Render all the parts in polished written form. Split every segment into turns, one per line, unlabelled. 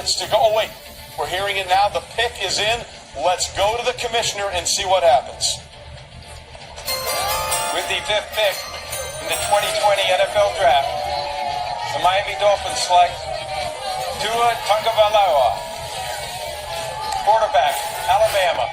minutes to go. Oh, wait. We're hearing it now. The pick is in. Let's go to the commissioner and see what happens.
With the 5th pick in the 2020 NFL Draft, the Miami Dolphins select Tua Tagovailoa, quarterback, Alabama.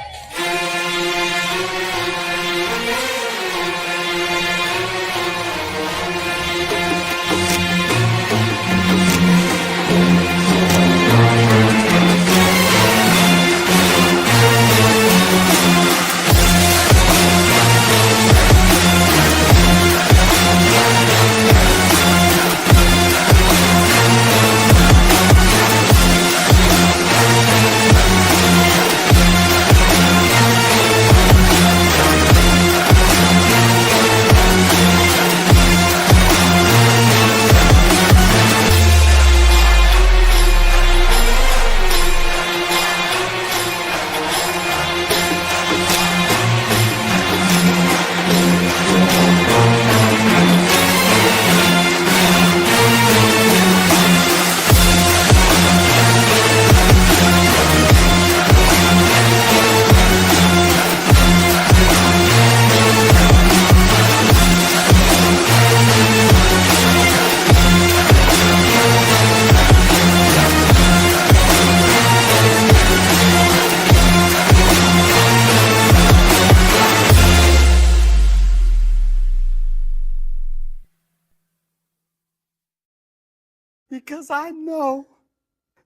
Because I know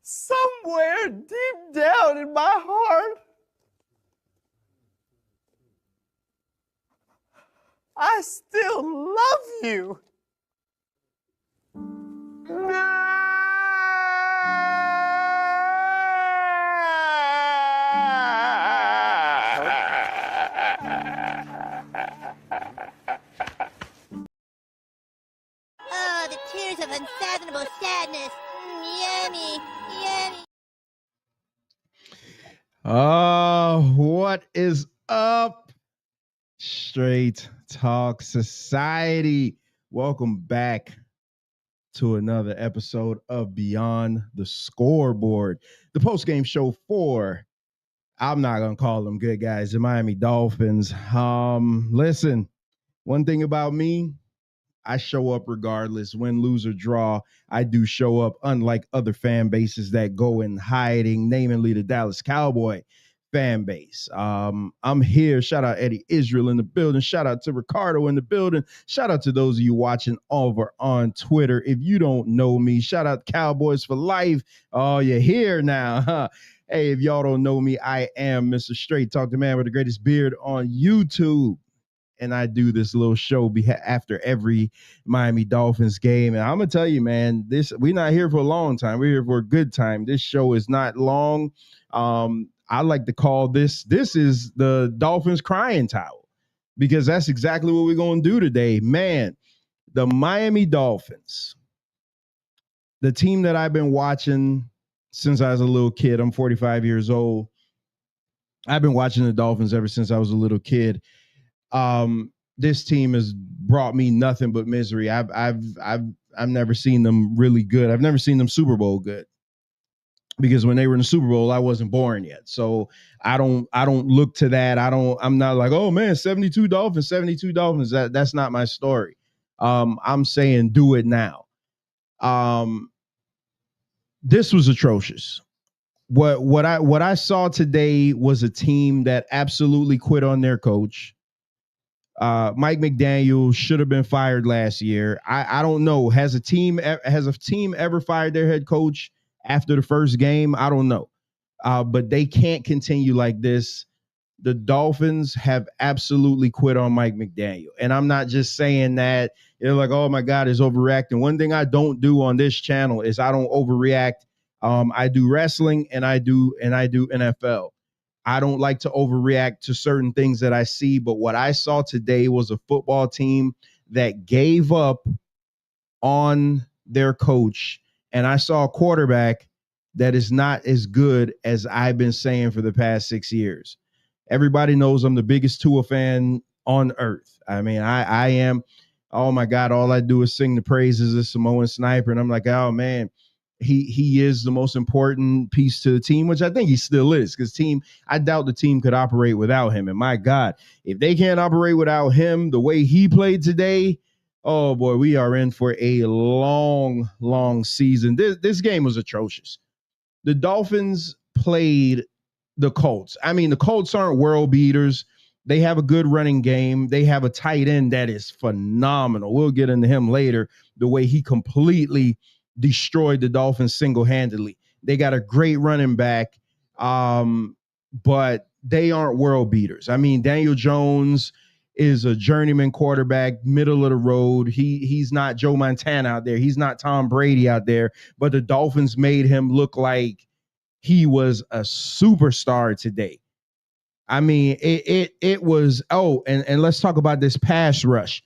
somewhere deep down in my heart, I still love you.
Oh, the tears of unfathomable sadness. Yummy, yummy.
What is up, Straight Talk Society? Welcome back to another episode of Beyond the Scoreboard, the post-game show for, I'm not going to call them good guys, the Miami Dolphins. Listen, one thing about me, I show up regardless. Win, lose, or draw, I do show up, unlike other fan bases that go in hiding, namely the Dallas Cowboy fan base. I'm here. Shout out Eddie Israel in the building. Shout out to Ricardo in the building. Shout out to those of you watching over on Twitter. If you don't know me, shout out Cowboys for life. Oh, you're here now, huh? Hey, if y'all don't know me, I am Mr. Straight Talk, the man with the greatest beard on YouTube. And I do this little show after every Miami Dolphins game. And I'm going to tell you, man, we're not here for a long time. We're here for a good time. This show is not long. I like to call this is the Dolphins crying towel, because that's exactly what we're going to do today. Man, the Miami Dolphins, the team that I've been watching since I was a little kid. I'm 45 years old. I've been watching the Dolphins ever since I was a little kid. This team has brought me nothing but misery. I've never seen them really good. I've never seen them Super Bowl good, because when they were in the Super Bowl, I wasn't born yet. So I don't look to that. I'm not like, oh man, 72 Dolphins. That's not my story. I'm saying do it now. This was atrocious. What I saw today was a team that absolutely quit on their coach. Mike McDaniel should have been fired last year. I don't know. Has a team ever fired their head coach after the first game? I don't know. But they can't continue like this. The Dolphins have absolutely quit on Mike McDaniel. And I'm not just saying that you're like, oh my God, it's overreacting. One thing I don't do on this channel is I don't overreact. I do wrestling and I do NFL. I don't like to overreact to certain things that I see, but what I saw today was a football team that gave up on their coach, and I saw a quarterback that is not as good as I've been saying for the past 6 years. Everybody knows I'm the biggest Tua fan on earth. I mean, I am. Oh my God, all I do is sing the praises of Samoan Sniper, and I'm like, oh man, he is the most important piece to the team, which I think he still is, because I doubt the team could operate without him. And my God, if they can't operate without him the way he played today, oh boy, we are in for a long, long season. This game was atrocious. The Dolphins played the Colts. I mean, the Colts aren't world beaters. They have a good running game. They have a tight end that is phenomenal. We'll get into him later, the way he completely destroyed the Dolphins single-handedly. They got a great running back, but they aren't world beaters. I mean, Daniel Jones is a journeyman quarterback, middle of the road. He's not Joe Montana out there. He's not Tom Brady out there, but the Dolphins made him look like he was a superstar today. I mean, it was, and let's talk about this pass rush.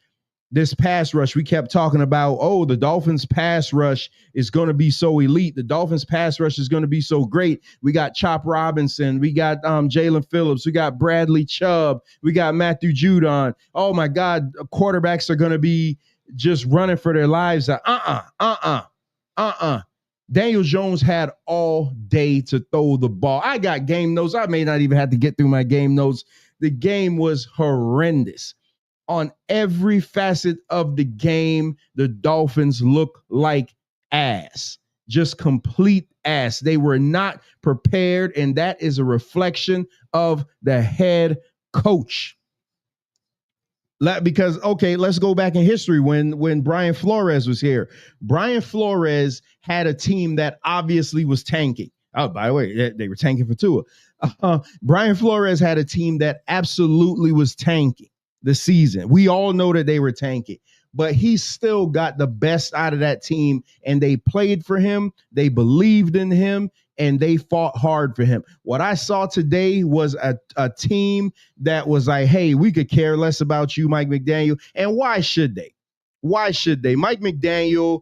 This pass rush, we kept talking about, the Dolphins pass rush is going to be so elite. The Dolphins pass rush is going to be so great. We got Chop Robinson. We got Jalen Phillips. We got Bradley Chubb. We got Matthew Judon. Oh, my God. Quarterbacks are going to be just running for their lives. Daniel Jones had all day to throw the ball. I got game notes. I may not even have to get through my game notes. The game was horrendous. On every facet of the game, the Dolphins look like ass, just complete ass. They were not prepared, and that is a reflection of the head coach. Because, let's go back in history when Brian Flores was here. Brian Flores had a team that obviously was tanking. Oh, by the way, they were tanking for Tua. Brian Flores had a team that absolutely was tanking the season. We all know that they were tanking, but he still got the best out of that team, and they played for him. They believed in him, and they fought hard for him. What I saw today was a team that was like, hey, we could care less about you, Mike McDaniel. And why should they? Why should they? Mike McDaniel,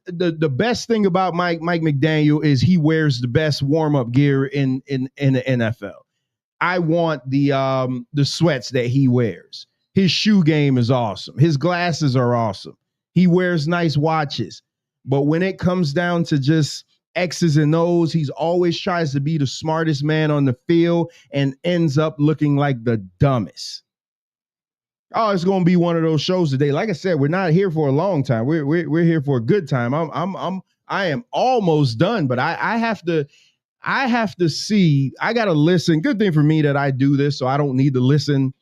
the best thing about Mike McDaniel is he wears the best warm-up gear in the NFL. I want the sweats that he wears. His shoe game is awesome. His glasses are awesome. He wears nice watches. But when it comes down to just X's and O's, he's always tries to be the smartest man on the field and ends up looking like the dumbest. Oh, it's going to be one of those shows today. Like I said, we're not here for a long time. We're here for a good time. I am almost done, but I have to see. I got to listen. Good thing for me that I do this, so I don't need to listen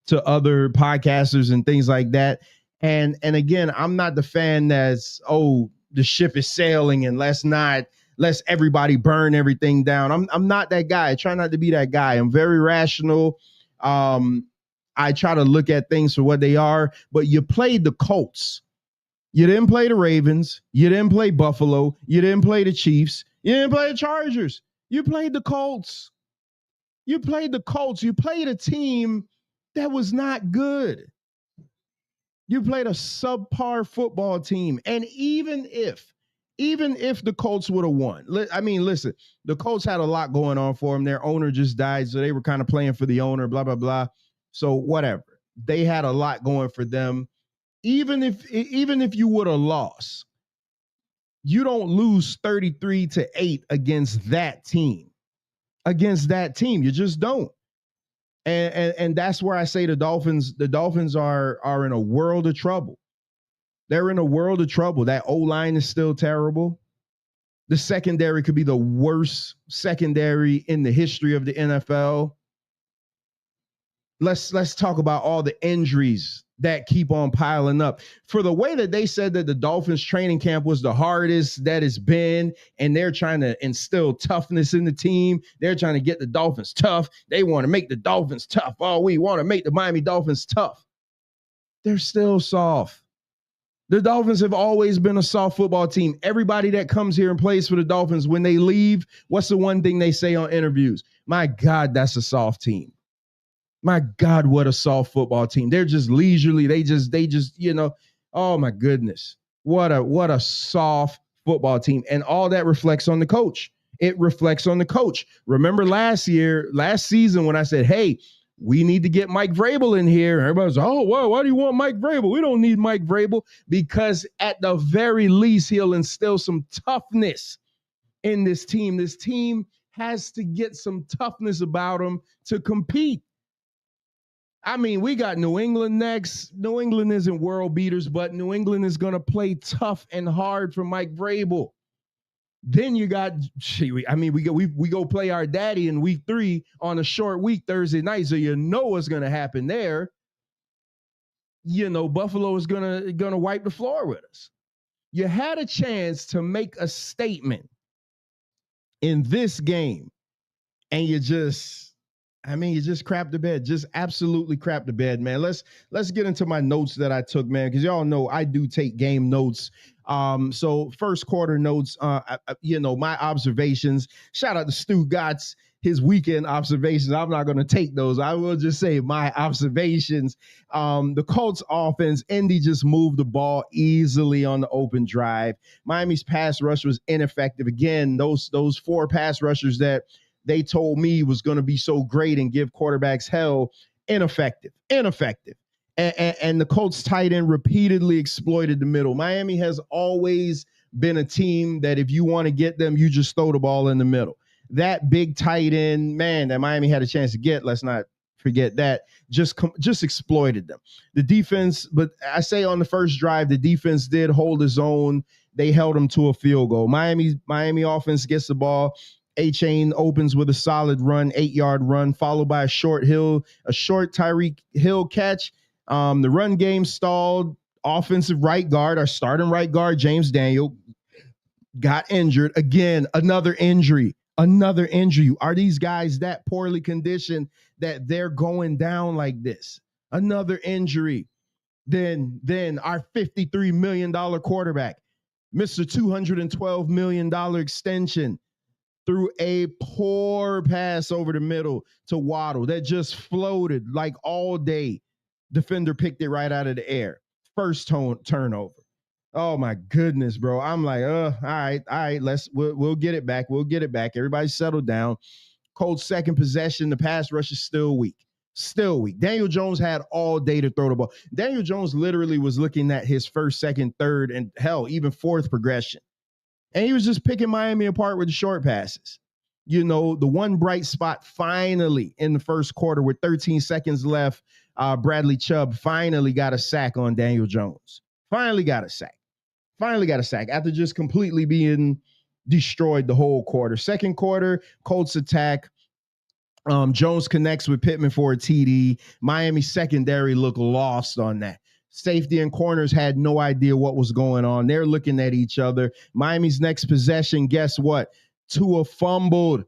to other podcasters and things like that. And again, I'm not the fan that's, the ship is sailing and let's everybody burn everything down. I'm not that guy. I try not to be that guy. I'm very rational. I try to look at things for what they are. But you played the Colts. You didn't play the Ravens. You didn't play Buffalo. You didn't play the Chiefs. You didn't play the Chargers. You played the Colts. You played a team that was not good. You played a subpar football team. And even if the Colts would have won, listen, the Colts had a lot going on for them. Their owner just died, so they were kind of playing for the owner, blah, blah, blah. So whatever. They had a lot going for them. Even if you would have lost, you don't lose 33-8 against that team. You just don't. And that's where I say the Dolphins are in a world of trouble. They're in a world of trouble. That O-line is still terrible. The secondary could be the worst secondary in the history of the NFL. Let's talk about all the injuries that keep on piling up. For the way that they said that the Dolphins training camp was the hardest that it's been, and they're trying to instill toughness in the team. They're trying to get the Dolphins tough. They want to make the Dolphins tough. Oh, we want to make the Miami Dolphins tough. They're still soft. The Dolphins have always been a soft football team. Everybody that comes here and plays for the Dolphins, when they leave, what's the one thing they say on interviews? My God, that's a soft team. My God, what a soft football team. They're just leisurely. They just, oh my goodness. What a soft football team. And all that reflects on the coach. It reflects on the coach. Remember last season when I said, hey, we need to get Mike Vrabel in here. Everybody's, oh, well, why do you want Mike Vrabel? We don't need Mike Vrabel, because at the very least, he'll instill some toughness in this team. This team has to get some toughness about them to compete. I mean, we got New England next. New England isn't world beaters, but New England is going to play tough and hard for Mike Vrabel. Then you got, we go play our daddy in week 3 on a short week Thursday night, so you know what's going to happen there. You know, Buffalo is gonna wipe the floor with us. You had a chance to make a statement in this game, and you just crapped the bed. Just absolutely crapped the bed, man. Let's get into my notes that I took, man, because y'all know I do take game notes. So first quarter notes, my observations. Shout out to Stu Gotts, his weekend observations. I'm not going to take those. I will just say my observations. The Colts offense, Indy just moved the ball easily on the open drive. Miami's pass rush was ineffective. Again, those 4 pass rushers that they told me was going to be so great and give quarterbacks hell, ineffective. And the Colts tight end repeatedly exploited the middle. Miami has always been a team that if you want to get them, you just throw the ball in the middle. That big tight end, man, that Miami had a chance to get, let's not forget that, just exploited them. The defense, but I say on the first drive, the defense did hold its own. They held them to a field goal. Miami offense gets the ball. A-Chain opens with a solid run, 8-yard run, followed by a short Tyreek Hill catch. The run game stalled. Offensive right guard, our starting right guard, James Daniel, got injured. Again, another injury. Are these guys that poorly conditioned that they're going down like this? Another injury. Then our $53 million quarterback, Mr. $212 million extension, threw a poor pass over the middle to Waddle that just floated like all day. Defender picked it right out of the air. First turnover. Oh my goodness, bro. I'm like, all right, we'll get it back. Everybody settle down. Colts second possession. The pass rush is still weak. Daniel Jones had all day to throw the ball. Daniel Jones literally was looking at his first, second, third, and hell, even fourth progression. And he was just picking Miami apart with the short passes. You know, the one bright spot finally in the first quarter with 13 seconds left, Bradley Chubb finally got a sack on Daniel Jones. Finally got a sack after just completely being destroyed the whole quarter. Second quarter, Colts attack. Jones connects with Pittman for a TD. Miami secondary looked lost on that. Safety and corners had no idea what was going on. They're looking at each other. Miami's next possession, guess what? Tua fumbled.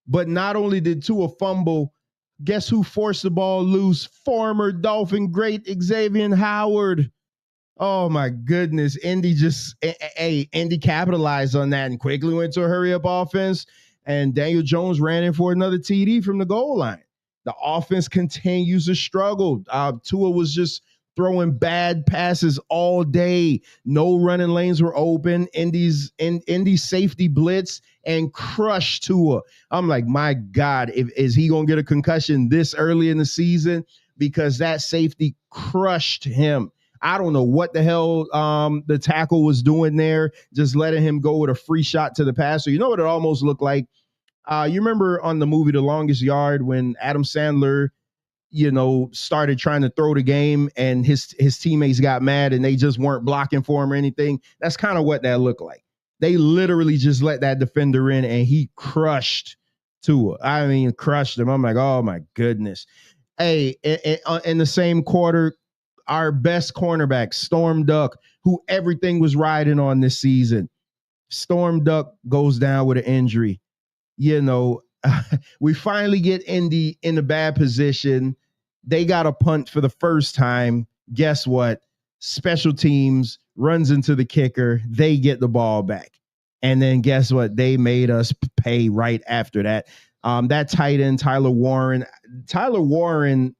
But not only did Tua fumble, guess who forced the ball loose? Former Dolphin great Xavier Howard. Oh my goodness. Indy capitalized on that and quickly went to a hurry-up offense. And Daniel Jones ran in for another TD from the goal line. The offense continues to struggle. Tua was just throwing bad passes all day. No running lanes were open. Indy's safety blitz and crushed Tua. I'm like, my God, is he going to get a concussion this early in the season? Because that safety crushed him. I don't know what the hell the tackle was doing there, just letting him go with a free shot to the passer. You know what it almost looked like? You remember on the movie The Longest Yard when Adam Sandler, started trying to throw the game and his teammates got mad and they just weren't blocking for him or anything? That's kind of what that looked like. They literally just let that defender in and he crushed Tua. I mean, crushed him. I'm like, oh my goodness. Hey, in the same quarter, our best cornerback, Storm Duck, who everything was riding on this season, Storm Duck goes down with an injury. We finally get Indy in a bad position. They got a punt for the first time. Guess what? Special teams runs into the kicker. They get the ball back. And then guess what? They made us pay right after that. That tight end, Tyler Warren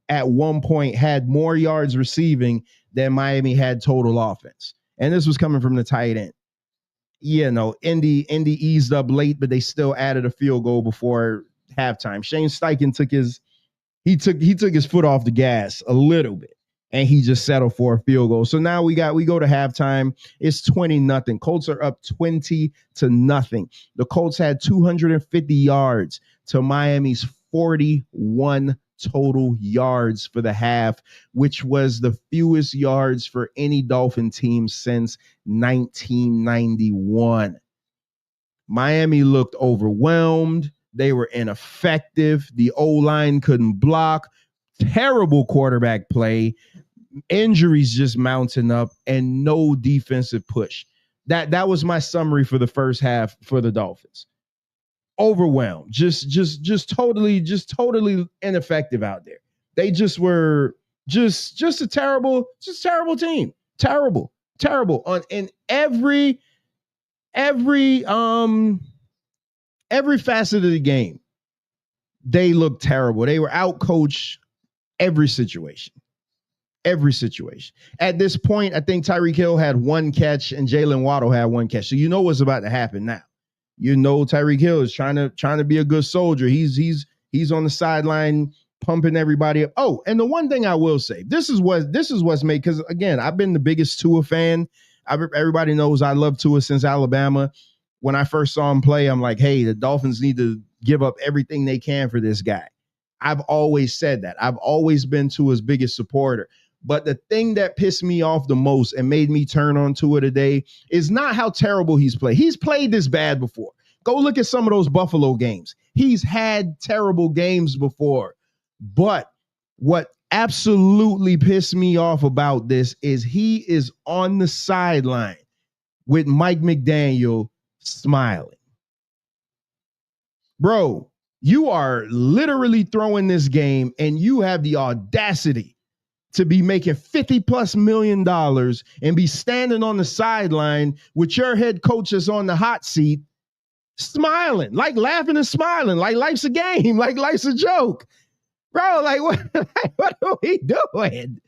at one point had more yards receiving than Miami had total offense. And this was coming from the tight end. Indy eased up late, but they still added a field goal before halftime. Shane Steichen took his He took his foot off the gas a little bit, and he just settled for a field goal. So now we go to halftime. It's 20-0. Colts are up 20-0. The Colts had 250 yards to Miami's 41 total yards for the half, which was the fewest yards for any Dolphin team since 1991. Miami looked overwhelmed. They were ineffective. The O-line couldn't block. Terrible quarterback play. Injuries just mounting up, and no defensive push. That was my summary for the first half for the Dolphins. Overwhelmed, just totally ineffective out there. They just were just a terrible team. Terrible in every facet of the game. They looked terrible. They were outcoached every situation. At this point, I think Tyreek Hill had one catch and Jalen Waddle had one catch. So you know what's about to happen now. You know Tyreek Hill is trying to be a good soldier. He's on the sideline pumping everybody up. Oh, and the one thing I will say, this is what's made, because again, I've been the biggest Tua fan. Everybody knows I love Tua since Alabama. When I first saw him play, I'm like, hey, the Dolphins need to give up everything they can for this guy. I've always said that. I've always been Tua's biggest supporter. But the thing that pissed me off the most and made me turn on Tua today is not how terrible he's played. He's played this bad before. Go look at some of those Buffalo games. He's had terrible games before. But what absolutely pissed me off about this is he is on the sideline with Mike McDaniel smiling. Bro, you are literally throwing this game and you have the audacity to be making $50+ million and be standing on the sideline with your head coach that's on the hot seat, smiling, like laughing and smiling, like life's a game, like life's a joke. Bro, like what are we doing?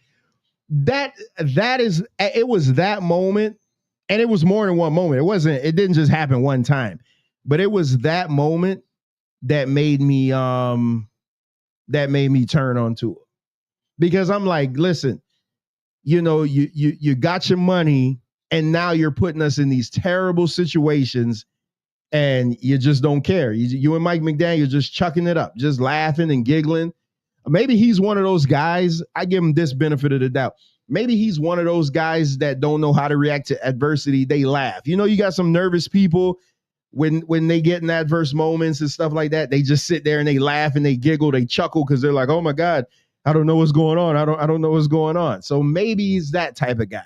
It was that moment, and it was more than one moment. It didn't just happen one time, but it was that moment that made me turn on to it. Because I'm like, listen, you know, you got your money and now you're putting us in these terrible situations and you just don't care. You and Mike McDaniel just chucking it up, just laughing and giggling. Maybe he's one of those guys. I give him this benefit of the doubt. Maybe he's one of those guys that don't know how to react to adversity. They laugh. You know, you got some nervous people when they get in adverse moments and stuff like that. They just sit there and they laugh and they giggle, they chuckle because they're like, oh my God, I don't know what's going on. I don't know what's going on. So maybe he's that type of guy.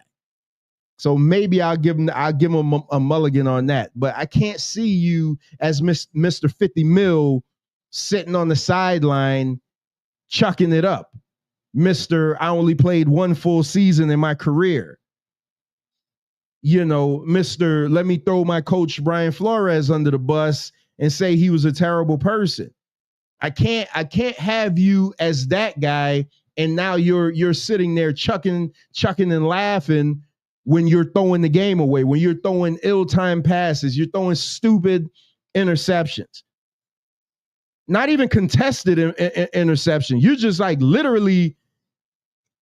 So maybe I'll give him a mulligan on that. But I can't see you as Mr. 50 mil sitting on the sideline chucking it up. Mr. I only played one full season in my career. You know, Mr. Let me throw my coach Brian Flores under the bus and say he was a terrible person. I can't have you as that guy, and now you're sitting there chucking and laughing when you're throwing the game away, when you're throwing ill-timed passes, you're throwing stupid interceptions. Not even contested interception. You're just like literally,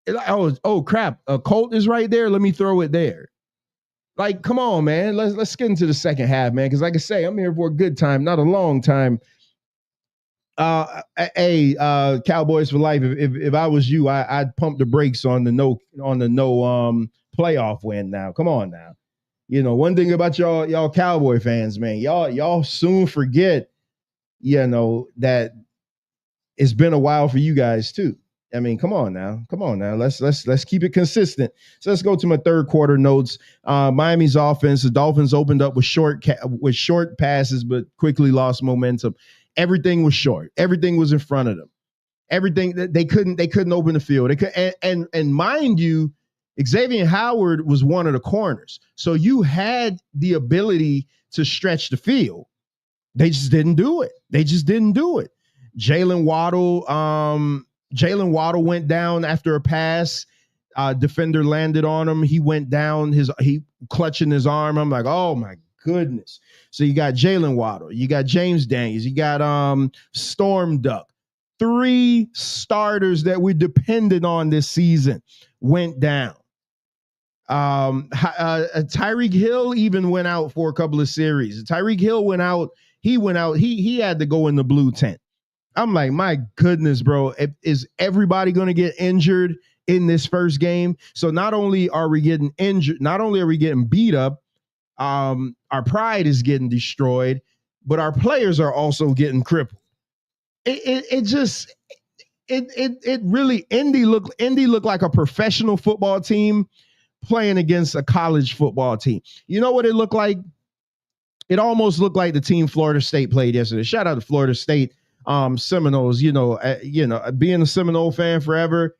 oh crap, a Colt is right there. Let me throw it there. Like, come on, man. Let's get into the second half, man. Because like I say, I'm here for a good time, not a long time. Cowboys for life. If I was you, I'd pump the brakes on the no playoff win now. Come on now. You know, one thing about y'all Cowboy fans, man, y'all soon forget, you know, that it's been a while for you guys too. I mean, come on now. Let's keep it consistent. So let's go to my third quarter notes. Miami's offense, the Dolphins opened up with short passes, but quickly lost momentum. Everything was short. Everything was in front of them. Everything that they couldn't open the field. And mind you, Xavier Howard was one of the corners. So you had the ability to stretch the field. They just didn't do it. Jalen Waddle went down after a pass. Defender landed on him. He went down, he clutching his arm. I'm like, oh my goodness. So you got Jalen Waddle, you got James Daniels, you got Storm Duck. 3 starters that we depended on this season went down. Tyreek Hill even went out for a couple of series. Tyreek Hill went out. He had to go in the blue tent. I'm like, my goodness, bro. Is everybody going to get injured in this first game? So not only are we getting injured, not only are we getting beat up, our pride is getting destroyed, but our players are also getting crippled. It really Indy looked like a professional football team playing against a college football team. You know what it looked like? It almost looked like the team Florida State played yesterday. Shout out to Florida State Seminoles. Being a Seminole fan forever.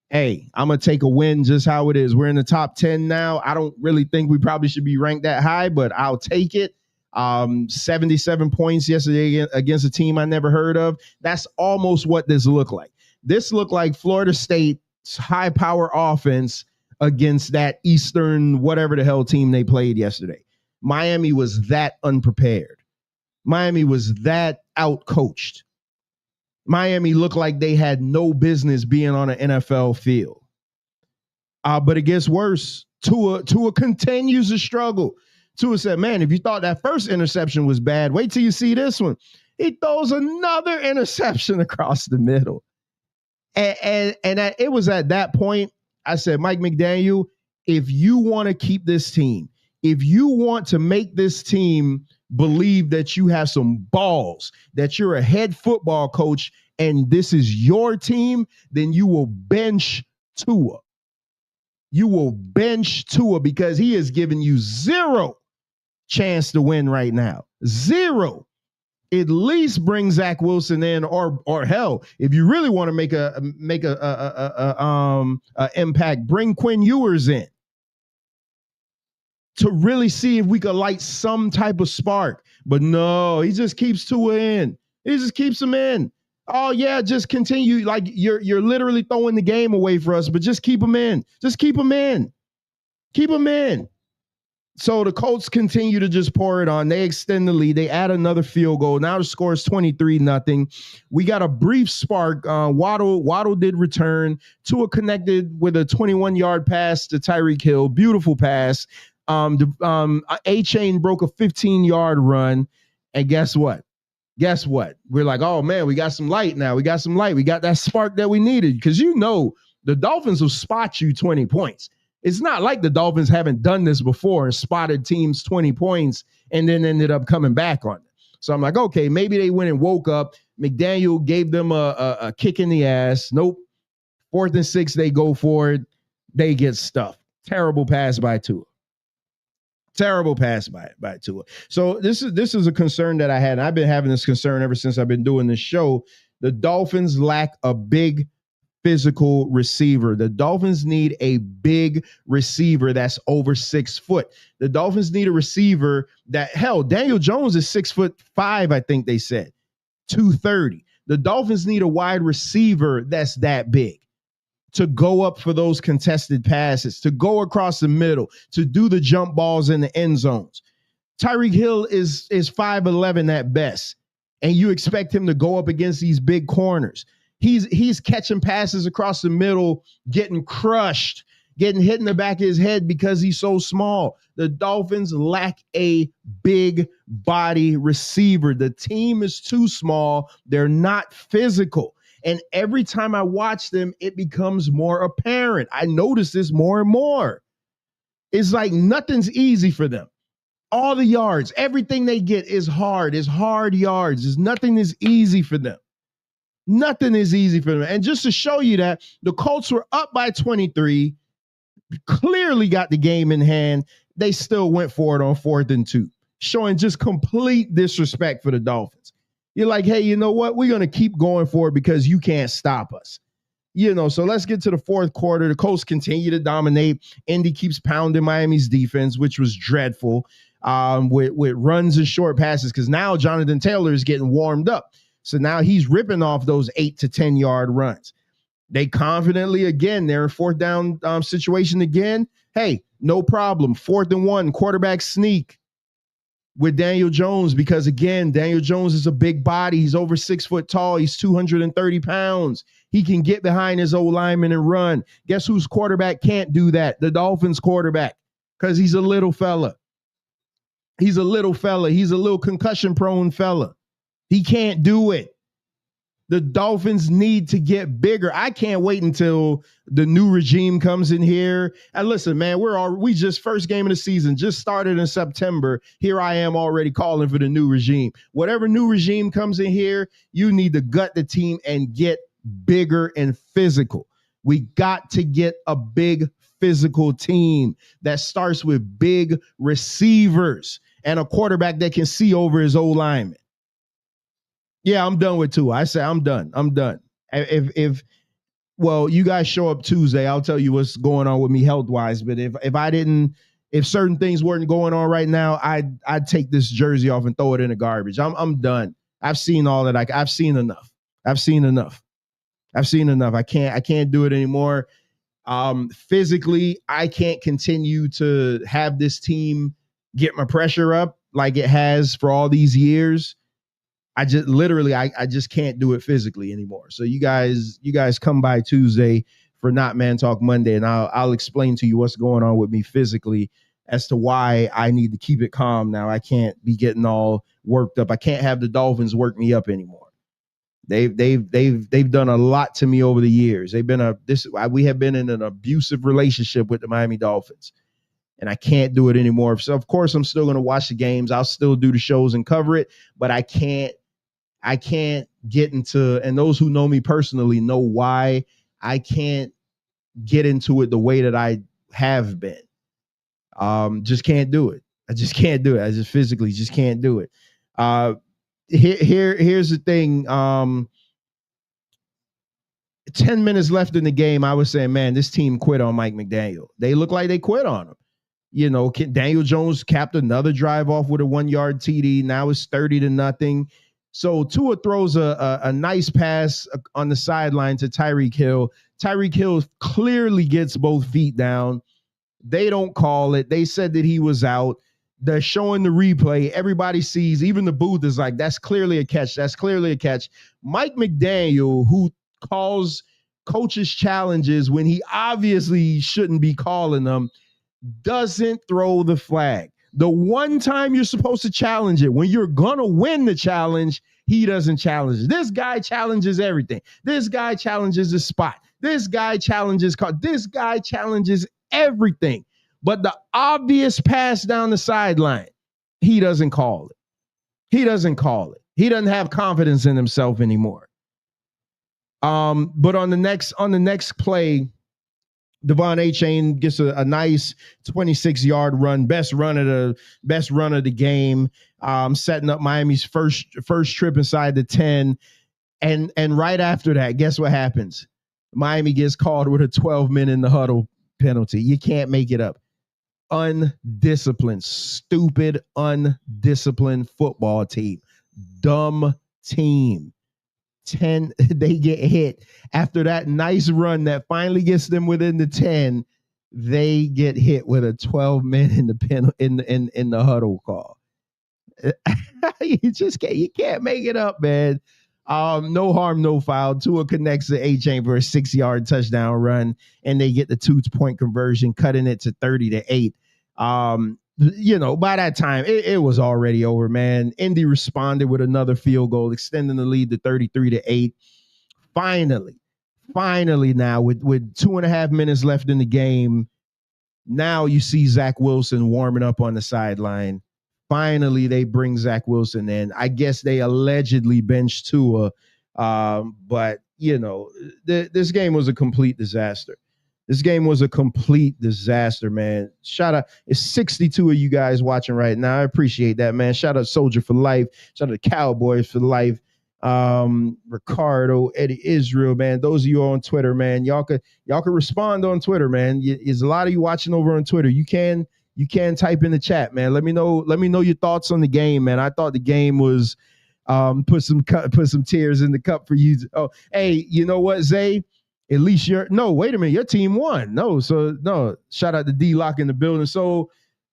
Hey, I'm going to take a win just how it is. We're in the top 10 now. I don't really think we probably should be ranked that high, but I'll take it. 77 points yesterday against a team I never heard of. That's almost what this looked like. This looked like Florida State's high power offense against that Eastern whatever the hell team they played yesterday. Miami was that unprepared. Miami was that out-coached. Miami looked like they had no business being on an NFL field. But it gets worse. Tua continues to struggle. Tua said, man, if you thought that first interception was bad, wait till you see this one. He throws another interception across the middle. And it was at that point, I said, Mike McDaniel, if you want to keep this team, if you want to make this team believe that you have some balls, that you're a head football coach, and this is your team, then you will bench Tua. You will bench Tua because he is giving you zero chance to win right now. Zero. At least bring Zach Wilson in, or hell, if you really want to make a impact, bring Quinn Ewers in to really see if we could light some type of spark. But no, he just keeps Tua in. He just keeps him in. Oh yeah, just continue. Like you're literally throwing the game away for us, but just keep him in. Just keep him in. Keep him in. So the Colts continue to just pour it on. They extend the lead. They add another field goal. Now the score is 23-0. We got a brief spark. Waddle did return. Tua connected with a 21-yard pass to Tyreek Hill. Beautiful pass. A-Chain broke a 15-yard run. And guess what? We're like, oh, man, we got some light now. We got some light. We got that spark that we needed. Because the Dolphins will spot you 20 points. It's not like the Dolphins haven't done this before and spotted teams 20 points and then ended up coming back on them. So I'm like, okay, maybe they went and woke up. McDaniel gave them a kick in the ass. Nope. 4th and 6, they go for it. They get stuffed. Terrible pass by Tua. Terrible pass by Tua. So this is a concern that I had. And I've been having this concern ever since I've been doing this show. The Dolphins lack a big physical receiver. The Dolphins need a big receiver that's over 6 foot. The Dolphins need a receiver Daniel Jones is 6'5", I think they said, 230. The Dolphins need a wide receiver that's that big to go up for those contested passes, to go across the middle, to do the jump balls in the end zones. Tyreek Hill is 5'11" at best, and you expect him to go up against these big corners. He's catching passes across the middle, getting crushed, getting hit in the back of his head because he's so small. The Dolphins lack a big body receiver. The team is too small. They're not physical. And every time I watch them, it becomes more apparent. I notice this more and more. It's like nothing's easy for them. All the yards, everything they get is hard. It's hard yards. Nothing is easy for them. Nothing is easy for them. And just to show you that, the Colts were up by 23, clearly got the game in hand. They still went for it on 4th and 2, showing just complete disrespect for the Dolphins. You're like, hey, you know what? We're going to keep going for it because you can't stop us. So let's get to the 4th quarter. The Colts continue to dominate. Indy keeps pounding Miami's defense, which was dreadful, with runs and short passes, because now Jonathan Taylor is getting warmed up. So now he's ripping off those 8 to 10 yard runs. They confidently, again, they're in 4th down situation again. Hey, no problem. 4th and 1, quarterback sneak. with Daniel Jones because, again, Daniel Jones is a big body. He's over 6 foot tall. He's 230 pounds. He can get behind his old lineman and run. Guess whose quarterback can't do that? The Dolphins quarterback, because he's a little fella. He's a little fella. He's a little concussion-prone fella. He can't do it. The Dolphins need to get bigger. I can't wait until the new regime comes in here. And listen, man, we just first game of the season just started in September. Here I am already calling for the new regime. Whatever new regime comes in here, you need to gut the team and get bigger and physical. We got to get a big physical team that starts with big receivers and a quarterback that can see over his old lineman. Yeah, I'm done with Tua. I say I'm done. If you guys show up Tuesday, I'll tell you what's going on with me health-wise. But if certain things weren't going on right now, I'd take this jersey off and throw it in the garbage. I'm done. I've seen all that. I've seen enough. I can't do it anymore. Physically, I can't continue to have this team get my pressure up like it has for all these years. I just can't do it physically anymore. So you guys come by Tuesday for Not Man Talk Monday, and I'll explain to you what's going on with me physically as to why I need to keep it calm now. I can't be getting all worked up. I can't have the Dolphins work me up anymore. They've done a lot to me over the years. We have been in an abusive relationship with the Miami Dolphins, and I can't do it anymore. So of course I'm still going to watch the games. I'll still do the shows and cover it, but I can't get into, and those who know me personally know why I can't get into it the way that I have been. Just can't do it. I just can't do it. I just physically just can't do it. Here's the thing. 10 minutes left in the game, I was saying, man, this team quit on Mike McDaniel. They look like they quit on him. You know, Daniel Jones capped another drive off with a 1-yard TD. Now it's 30-0. So Tua throws a nice pass on the sideline to Tyreek Hill. Tyreek Hill clearly gets both feet down. They don't call it. They said that he was out. They're showing the replay. Everybody sees. Even the booth is like, that's clearly a catch. That's clearly a catch. Mike McDaniel, who calls coaches challenges when he obviously shouldn't be calling them, doesn't throw the flag. The one time you're supposed to challenge it, when you're going to win the challenge, he doesn't challenge it. This guy challenges everything. This guy challenges the spot. This guy challenges everything. But the obvious pass down the sideline, he doesn't call it. He doesn't have confidence in himself anymore. But on the next play, Devon Achane gets a nice 26-yard run, best run of the game, setting up Miami's first trip inside the 10. And right after that, guess what happens? Miami gets called with a 12-men in the huddle penalty. You can't make it up. Undisciplined, stupid, undisciplined football team. Dumb team. 10, they get hit after that nice run that finally gets them within the 10. They get hit with a 12-man in the huddle call. You can't make it up, man. No harm, no foul. Tua connects to Achane for a 6-yard touchdown run, and they get the 2-point conversion, cutting it to 30-8. By that time, it was already over, man. Indy responded with another field goal, extending the lead to 33-8. Finally, now with 2.5 minutes left in the game, now you see Zach Wilson warming up on the sideline. Finally, they bring Zach Wilson in. I guess they allegedly benched Tua, but this game was a complete disaster. This game was a complete disaster, man. Shout out. It's 62 of you guys watching right now. I appreciate that, man. Shout out Soldier for Life. Shout out to Cowboys for Life. Ricardo, Eddie Israel, man. Those of you on Twitter, man, y'all could respond on Twitter, man. There's a lot of you watching over on Twitter. You can type in the chat, man. Let me know your thoughts on the game, man. I thought the game was put some tears in the cup for you. Oh, hey, you know what, Zay? At least wait a minute, your team won. No, shout out to D-Lock in the building. So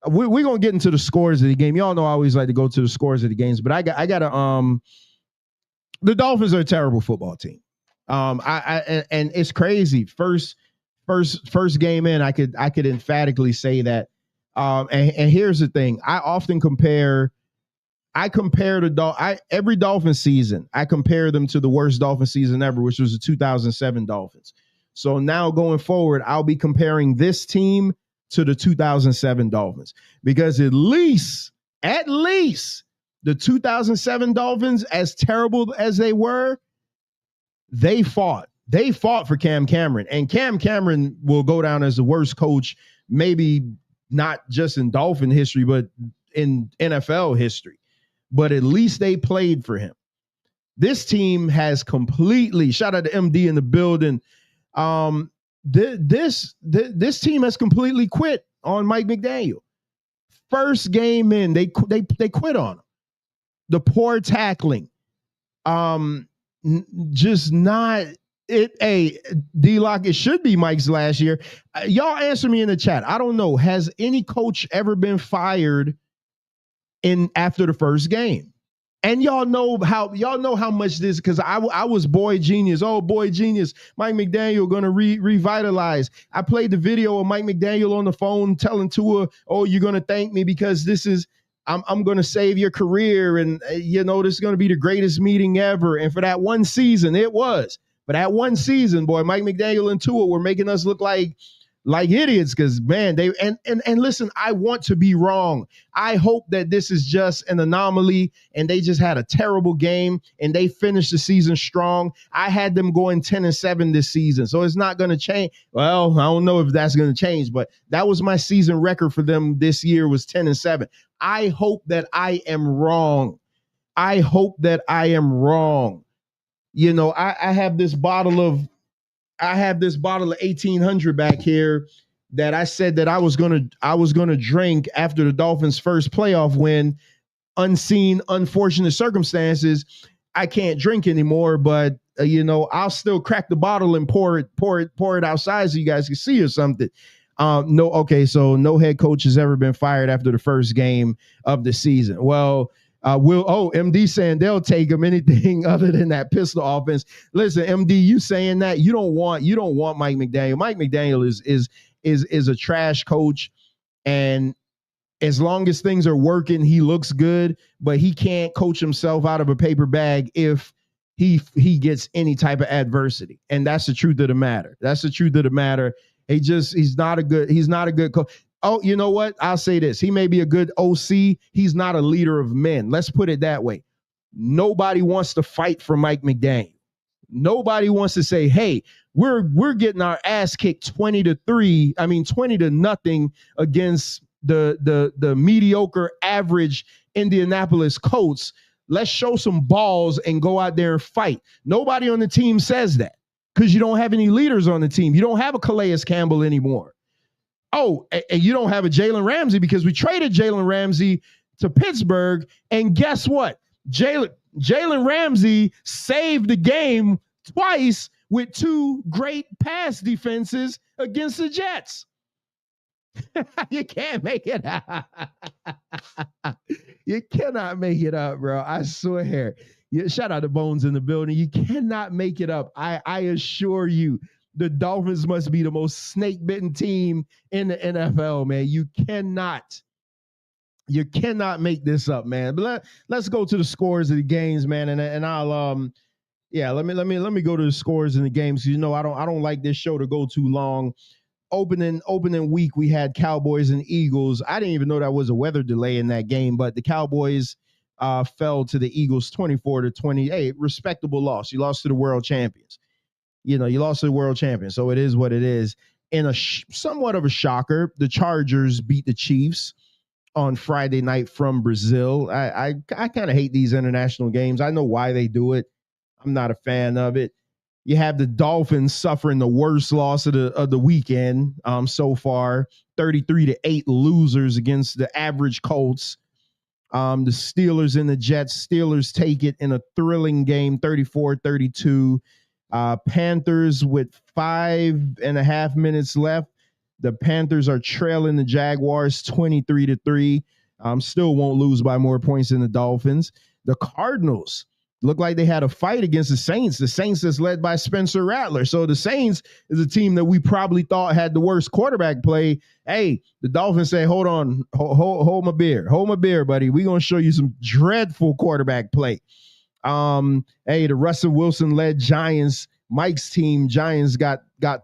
we're gonna get into the scores of the game. Y'all know I always like to go to the scores of the games, but I got to the Dolphins are a terrible football team. And it's crazy. First game in, I could emphatically say that. And here's the thing: I compare every Dolphin season. I compare them to the worst Dolphin season ever, which was the 2007 Dolphins. So now going forward, I'll be comparing this team to the 2007 Dolphins, because at least the 2007 Dolphins, as terrible as they were, they fought for Cam Cameron, and Cam Cameron will go down as the worst coach, maybe not just in Dolphin history, but in NFL history. But at least they played for him. This team has completely, shout out to MD in the building. This team has completely quit on Mike McDaniel. First game in, they quit on him. The poor tackling, just not it. A D-Lock, it should be Mike's last year. Y'all answer me in the chat. I don't know. Has any coach ever been fired after the first game? And y'all know how much this, because I was boy genius. Oh, boy genius. Mike McDaniel going to revitalize. I played the video of Mike McDaniel on the phone telling Tua, oh, you're going to thank me because I'm going to save your career. And, this is going to be the greatest meeting ever. And for that one season, it was. But that one season, boy, Mike McDaniel and Tua were making us look like idiots, because, man, they and listen, I want to be wrong. I hope that this is just an anomaly and they just had a terrible game and they finished the season strong. I had them going 10-7 this season, so it's not going to change. Well, I don't know if that's going to change, but that was my season record for them this year, was 10-7. I hope that I am wrong. I have this bottle of 1800 back here that I said that I was gonna drink after the Dolphins' first playoff win. Unseen, unfortunate circumstances, I can't drink anymore. But I'll still crack the bottle and pour it outside so you guys can see or something. So no head coach has ever been fired after the first game of the season. Well. MD saying they'll take him anything other than that pistol offense. Listen, MD, you saying that you don't want Mike McDaniel. Mike McDaniel is a trash coach, and as long as things are working, he looks good, but he can't coach himself out of a paper bag if he gets any type of adversity. And that's the truth of the matter. He's not a good coach. Oh, you know what? I'll say this. He may be a good OC. He's not a leader of men. Let's put it that way. Nobody wants to fight for Mike McDaniel. Nobody wants to say, hey, we're getting our ass kicked 20-0 against the mediocre average Indianapolis Colts. Let's show some balls and go out there and fight. Nobody on the team says that, because you don't have any leaders on the team. You don't have a Calais Campbell anymore. Oh, and you don't have a Jalen Ramsey, because we traded Jalen Ramsey to Pittsburgh. And guess what? Jalen Ramsey saved the game twice with two great pass defenses against the Jets. You can't make it up. You cannot make it up, bro. I swear. Shout out to Bones in the building. You cannot make it up. I assure you. The Dolphins must be the most snake-bitten team in the NFL, man. You cannot make this up, man. But let's go to the scores of the games, man. And I'll let me go to the scores in the games. I don't like this show to go too long. Opening week, we had Cowboys and Eagles. I didn't even know that was a weather delay in that game, but the Cowboys fell to the Eagles 24-28. Respectable loss. You lost to the world champions. You lost to the world champion, so it is what it is. In a somewhat of a shocker, the Chargers beat the Chiefs on Friday night from Brazil. I kind of hate these international games. I know why they do it. I'm not a fan of it. You have the Dolphins suffering the worst loss of the weekend so far, 33-8 losers against the average Colts. The Steelers and the Jets. Steelers take it in a thrilling game, 34-32. Panthers with 5.5 minutes left The Panthers are trailing the Jaguars 23-3. Still won't lose by more points than the Dolphins. The Cardinals look like they had a fight against the Saints. The Saints is led by Spencer Rattler. So the Saints is a team that we probably thought had the worst quarterback play. Hey, the Dolphins say, hold on, hold my beer. Hold my beer, buddy. We're going to show you some dreadful quarterback play. Hey, the Russell Wilson-led Giants, Mike's team, Giants got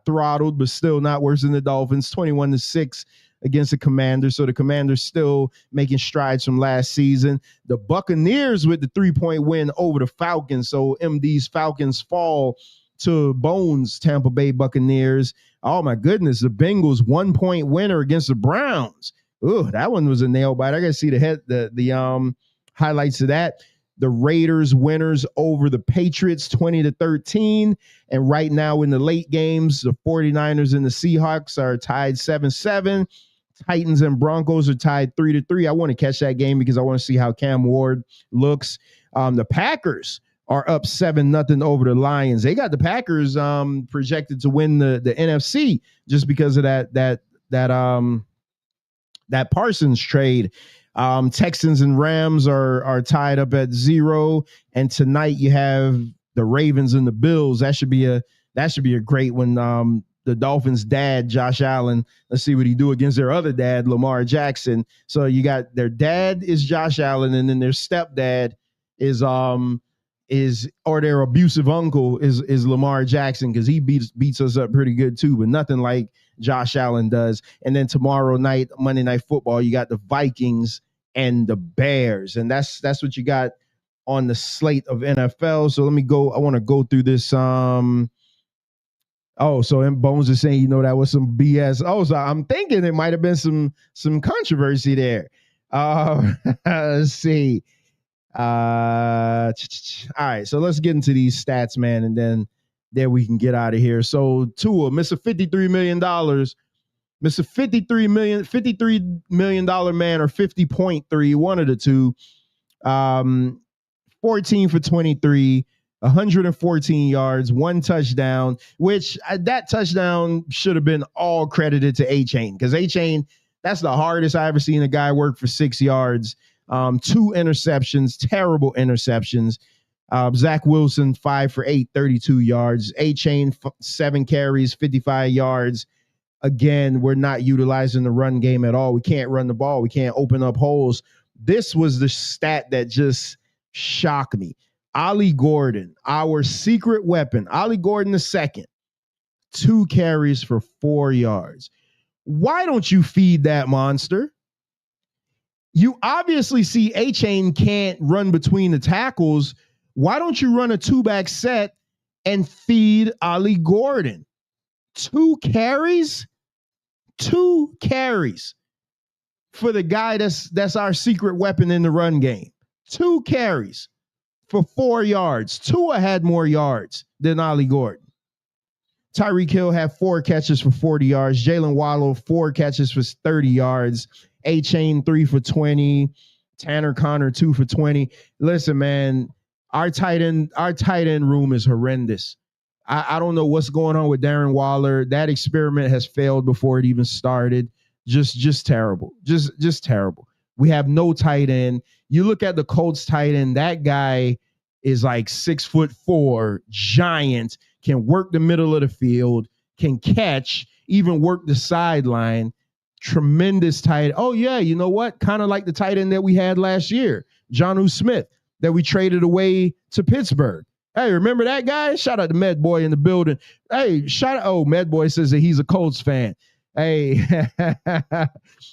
throttled, but still not worse than the Dolphins, 21-6 against the Commanders. So the Commanders still making strides from last season. The Buccaneers with the 3-point win over the Falcons. So MD's Falcons fall to Bones Tampa Bay Buccaneers. Oh my goodness, the Bengals 1-point winner against the Browns. Ooh, that one was a nail bite. I gotta see the highlights of that. The Raiders winners over the Patriots 20-13. And right now in the late games, the 49ers and the Seahawks are tied 7-7. Titans and Broncos are tied 3-3. I want to catch that game because I want to see how Cam Ward looks. The Packers are up 7-0 over the Lions. They got the Packers projected to win the NFC just because of that Parsons trade. Texans and Rams are tied up at 0, and tonight you have the Ravens and the Bills. That should be a great one. The Dolphins' dad, Josh Allen. Let's see what he do against their other dad, Lamar Jackson. So you got their dad is Josh Allen, and then their stepdad is their abusive uncle is Lamar Jackson, because he beats us up pretty good too, but nothing like Josh Allen does. And then tomorrow night, Monday Night Football, you got the Vikings and the Bears, and that's what you got on the slate of NFL. So let me go. I want to go through this. So Bones is saying, that was some BS. Oh, so I'm thinking it might have been some controversy there. Let's see. All right, so let's get into these stats, man, and then we can get out of here. So Tua, Mr. $53 million, Mr. $53 million man, or 50.3, one of the two. 14 for 23, 114 yards, 1 touchdown, which that touchdown should have been all credited to A-Chain, because A-Chain, that's the hardest I ever seen a guy work for 6 yards. 2 interceptions, terrible interceptions. Zach Wilson, 5 for 8, 32 yards. A-Chain, 7 carries, 55 yards. Again, we're not utilizing the run game at all. We can't run the ball. We can't open up holes. This was the stat that just shocked me. Ollie Gordon, our secret weapon, Ollie Gordon II, 2 carries for 4 yards. Why don't you feed that monster? You obviously see A-Chain can't run between the tackles. Why don't you run a 2-back set and feed Ollie Gordon? 2 carries? 2 carries for the guy that's our secret weapon in the run game. 2 carries for 4 yards. Tua had more yards than Ollie Gordon. Tyreek Hill had 4 catches for 40 yards. Jalen Waddle, 4 catches for 30 yards. A-Chain, 3 for 20. Tanner Connor, 2 for 20. Listen, man, our tight end room is horrendous. I don't know what's going on with Darren Waller. That experiment has failed before it even started. Just terrible. Just terrible. We have no tight end. You look at the Colts tight end, that guy is like 6'4", giant, can work the middle of the field, can catch, even work the sideline. Tremendous tight. Oh, yeah, you know what? Kind of like the tight end that we had last year, Jonnu Smith, that we traded away to Pittsburgh. Hey, remember that guy? Shout out to Med Boy in the building. Hey, Med Boy says that he's a Colts fan. Hey,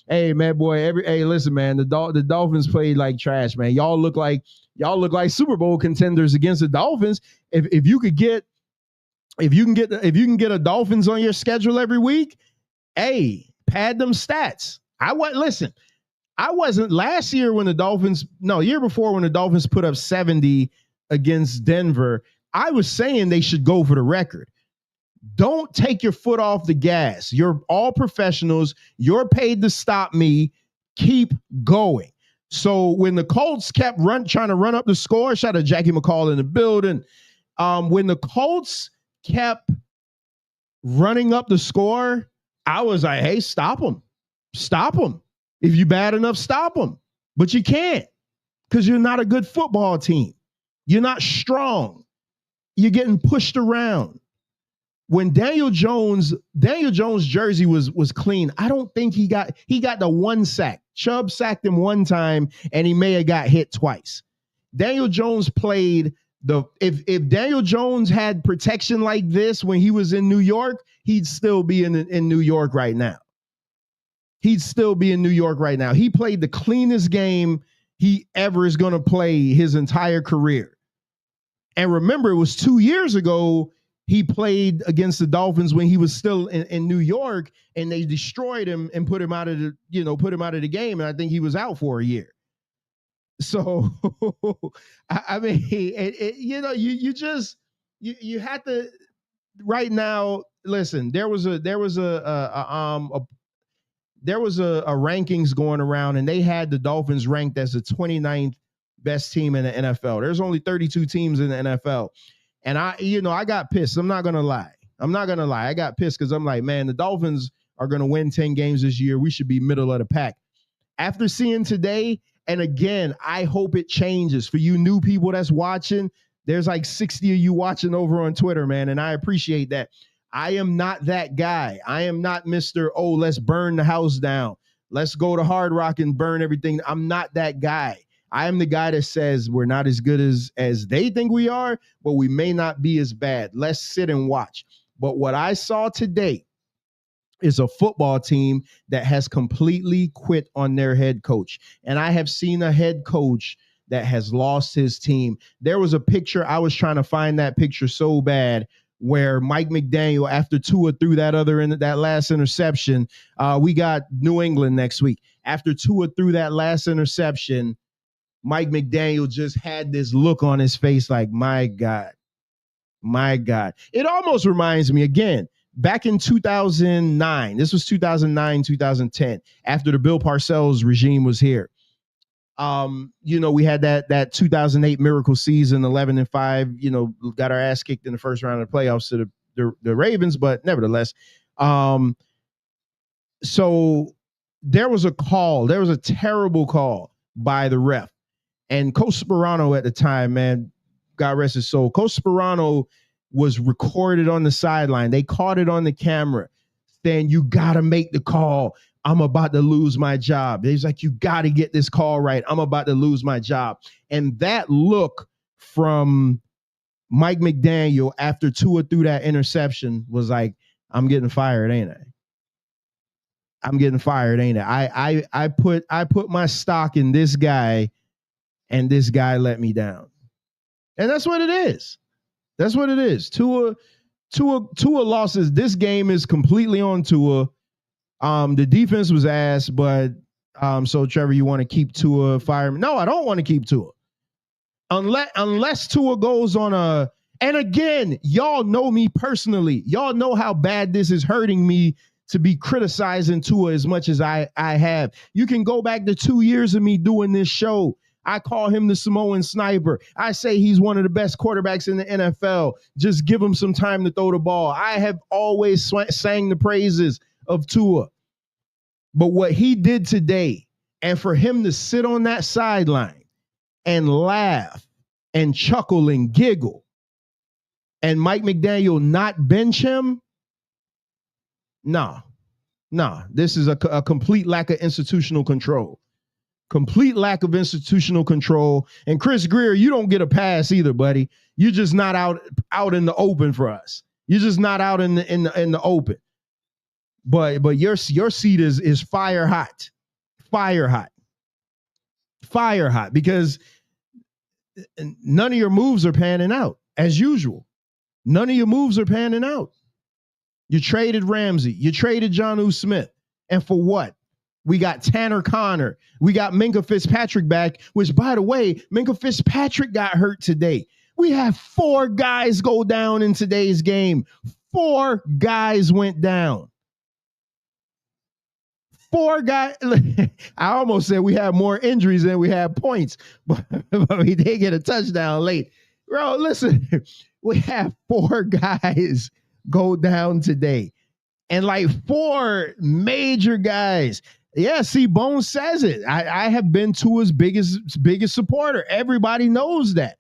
hey, Med Boy. Hey, listen, man. The Dolphins played like trash, man. Y'all look like Super Bowl contenders against the Dolphins. If you can get a Dolphins on your schedule every week, hey, pad them stats. I wasn't last year when the Dolphins, year before when the Dolphins put up 70 against Denver. I was saying they should go for the record. Don't take your foot off the gas. You're all professionals. You're paid to stop me. Keep going. So when the Colts kept trying to run up the score, shout out to Jackie McCall in the building. When the Colts kept running up the score, I was like, hey, stop him. Stop him. If you bad enough, stop him. But you can't because you're not a good football team. You're not strong. You're getting pushed around. When Daniel Jones' jersey was clean, I don't think he got the one sack. Chubb sacked him one time, and he may have got hit twice. Daniel Jones played if Daniel Jones had protection like this when he was in New York, he'd still be in New York right now. He'd still be in New York right now. He played the cleanest game he ever is going to play his entire career. And remember, it was 2 years ago he played against the Dolphins when he was still in New York, and they destroyed him and put him out of the game. And I think he was out for a year. So, I mean, you had to right now. Listen, there was a rankings going around, and they had the Dolphins ranked as the 29th best team in the NFL. There's only 32 teams in the NFL. And I got pissed. I'm not going to lie. I got pissed because I'm like, man, the Dolphins are going to win 10 games this year. We should be middle of the pack. After seeing today, and again, I hope it changes for you new people that's watching. There's like 60 of you watching over on Twitter, man, and I appreciate that. I am not that guy. I am not Mr. Oh, let's burn the house down. Let's go to Hard Rock and burn everything. I'm not that guy. I am the guy that says we're not as good as they think we are, but we may not be as bad. Let's sit and watch. But what I saw today is a football team that has completely quit on their head coach. And I have seen a head coach that has lost his team. There was a picture. I was trying to find that picture so bad where Mike McDaniel, after Tua threw that last interception, we got New England next week. After Tua threw that last interception, Mike McDaniel just had this look on his face like, my God. It almost reminds me, again, back in 2009, this was 2009, 2010, after the Bill Parcells regime was here. We had that 2008 miracle season, 11-5, got our ass kicked in the first round of the playoffs to the Ravens, but nevertheless. So there was a terrible call by the ref. And Coach Sperano at the time, man, God rest his soul, Coach Sperano was recorded on the sideline. They caught it on the camera saying, you got to make the call. I'm about to lose my job. He's like, you got to get this call right. I'm about to lose my job. And that look from Mike McDaniel after Tua threw that interception was like, I'm getting fired, ain't I? I'm getting fired, ain't I? I put my stock in this guy, and this guy let me down. And that's what it is. That's what it is. Tua losses. This game is completely on Tua. The defense was ass, but so Trevor, you want to keep Tua fired? No, I don't want to keep Tua. Unless Tua goes on and again, y'all know me personally. Y'all know how bad this is hurting me to be criticizing Tua as much as I have. You can go back to 2 years of me doing this show. I call him the Samoan sniper. I say he's one of the best quarterbacks in the NFL. Just give him some time to throw the ball. I have always sang the praises of Tua. But what he did today, and for him to sit on that sideline and laugh and chuckle and giggle, and Mike McDaniel not bench him, nah, this is a complete lack of institutional control. Complete lack of institutional control. And Chris Greer, you don't get a pass either, buddy. You're just not out in the open for us. You're just not out in the open. But your seat is fire hot because none of your moves are panning out as usual. None of your moves are panning out. You traded Ramsey. You traded Jonnu Smith. And for what? We got Tanner Connor. We got Minkah Fitzpatrick back, which, by the way, Minkah Fitzpatrick got hurt today. We have 4 guys go down in today's game. 4 guys went down. 4 guys. I almost said we have more injuries than we have points, but we did get a touchdown late. Bro, listen, we have 4 guys go down today. and like 4 major guys. Yeah, see, Bones says it. I have been Tua's biggest supporter. Everybody knows that.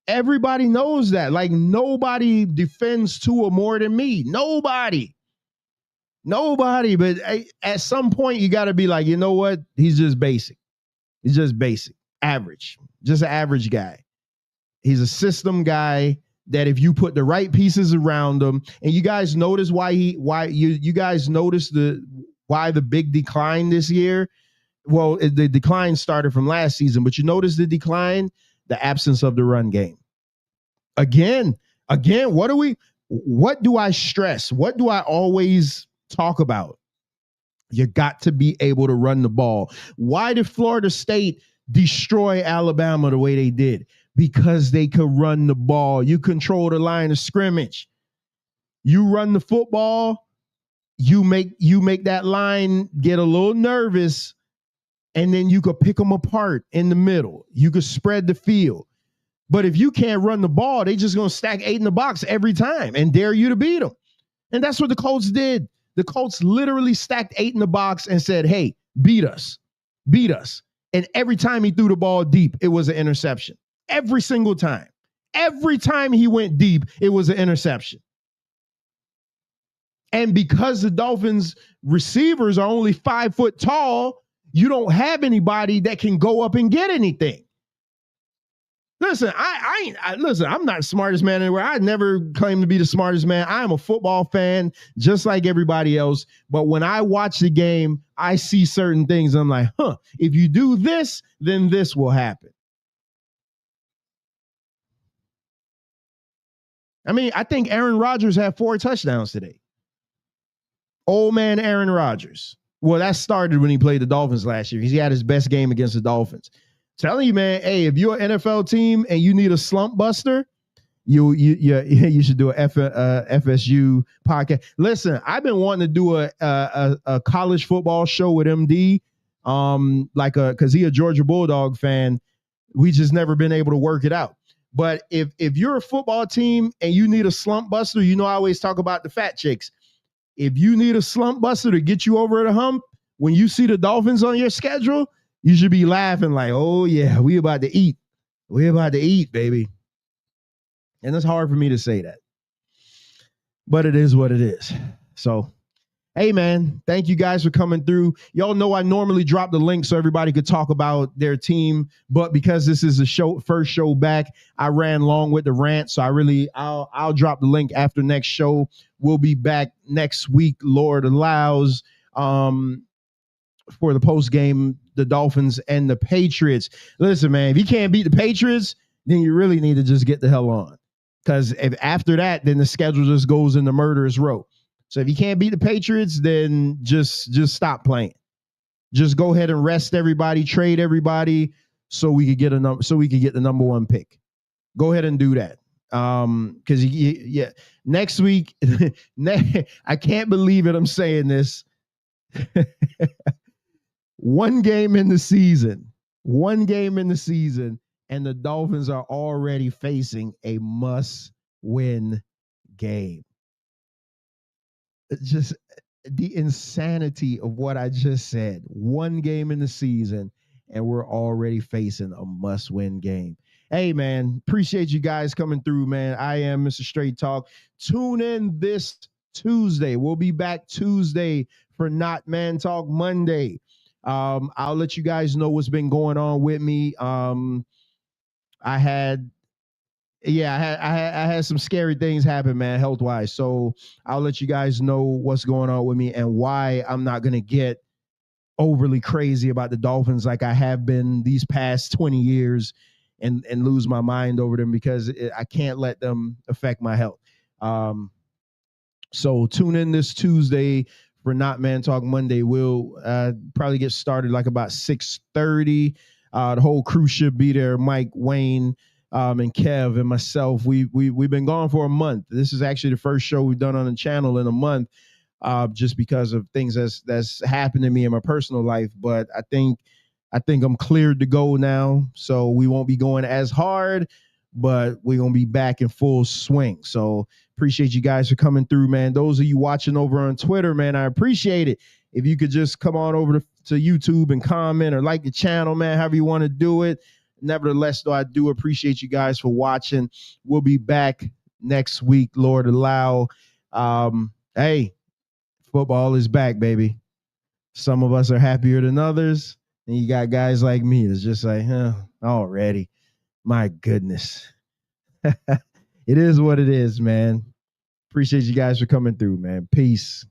Everybody knows that. Like, nobody defends Tua more than me. Nobody. But at some point, you got to be like, you know what? He's just basic. Average. Just an average guy. He's a system guy that if you put the right pieces around him, and you guys notice why you guys notice why the big decline this year. Well, the decline started from last season, but you notice the decline, the absence of the run game. Again, what do I stress? What do I always talk about? You got to be able to run the ball. Why did Florida State destroy Alabama the way they did? Because they could run the ball. You control the line of scrimmage. You run the football, you make that line get a little nervous, and then you could pick them apart in the middle. You could spread the field. But if you can't run the ball, they just going to stack 8 in the box every time and dare you to beat them. And that's what the Colts did. The Colts literally stacked 8 in the box and said, hey, beat us. And every time he threw the ball deep, it was an interception. Every single time. Every time he went deep, it was an interception. And because the Dolphins receivers are only 5 foot tall, you don't have anybody that can go up and get anything. Listen, I'm not the smartest man anywhere. I never claim to be the smartest man. I am a football fan, just like everybody else. But when I watch the game, I see certain things. I'm like, if you do this, then this will happen. I mean, I think Aaron Rodgers had 4 touchdowns today. Old man Aaron Rodgers. Well, that started when he played the Dolphins last year because he had his best game against the Dolphins. Telling you, man, hey, if you're an NFL team and you need a slump buster, you should do a FSU podcast. Listen, I've been wanting to do a college football show with MD, because he a Georgia Bulldog fan. We just never been able to work it out. But if you're a football team and you need a slump buster, I always talk about the fat chicks. If you need a slump buster to get you over the hump, when you see the Dolphins on your schedule, you should be laughing like, oh, yeah, we about to eat. We're about to eat, baby. And it's hard for me to say that. But it is what it is. So, hey, man, thank you guys for coming through. Y'all know I normally drop the link so everybody could talk about their team. But because this is the first show back, I ran long with the rant. So I'll drop the link after next show. We'll be back next week, Lord allows, for the post game, the Dolphins and the Patriots. Listen, man, if you can't beat the Patriots, then you really need to just get the hell on. Because if after that, then the schedule just goes in the murderous row. So if you can't beat the Patriots, then just stop playing. Just go ahead and rest everybody, trade everybody, so we could get the number 1 pick. Go ahead and do that. Because next week, I can't believe it. I'm saying this. 1 game in the season, and the Dolphins are already facing a must-win game. It's just the insanity of what I just said. 1 game in the season, and we're already facing a must-win game. Hey, man, appreciate you guys coming through, man. I am Mr. Straight Talk. Tune in this Tuesday. We'll be back Tuesday for Not Man Talk Monday. I'll let you guys know what's been going on with me. I had some scary things happen, man, health-wise. So I'll let you guys know what's going on with me and why I'm not going to get overly crazy about the Dolphins like I have been these past 20 years and lose my mind over them, because I can't let them affect my health. So tune in this Tuesday for Not Man Talk Monday. We'll probably get started like about 6:30. The whole crew should be there. Mike, Wayne, and Kev and myself. We've been gone for a month. This is actually the first show we've done on the channel in a month, just because of things that's happened to me in my personal life. But I think I'm cleared to go now, so we won't be going as hard. but we're going to be back in full swing. So appreciate you guys for coming through, man. Those of you watching over on Twitter, man, I appreciate it. If you could just come on over to YouTube and comment or like the channel, man, however you want to do it. Nevertheless, though, I do appreciate you guys for watching. We'll be back next week, Lord allow. Hey, football is back, baby. Some of us are happier than others. And you got guys like me that's just like, already. My goodness. It is what it is, man. Appreciate you guys for coming through, man. Peace.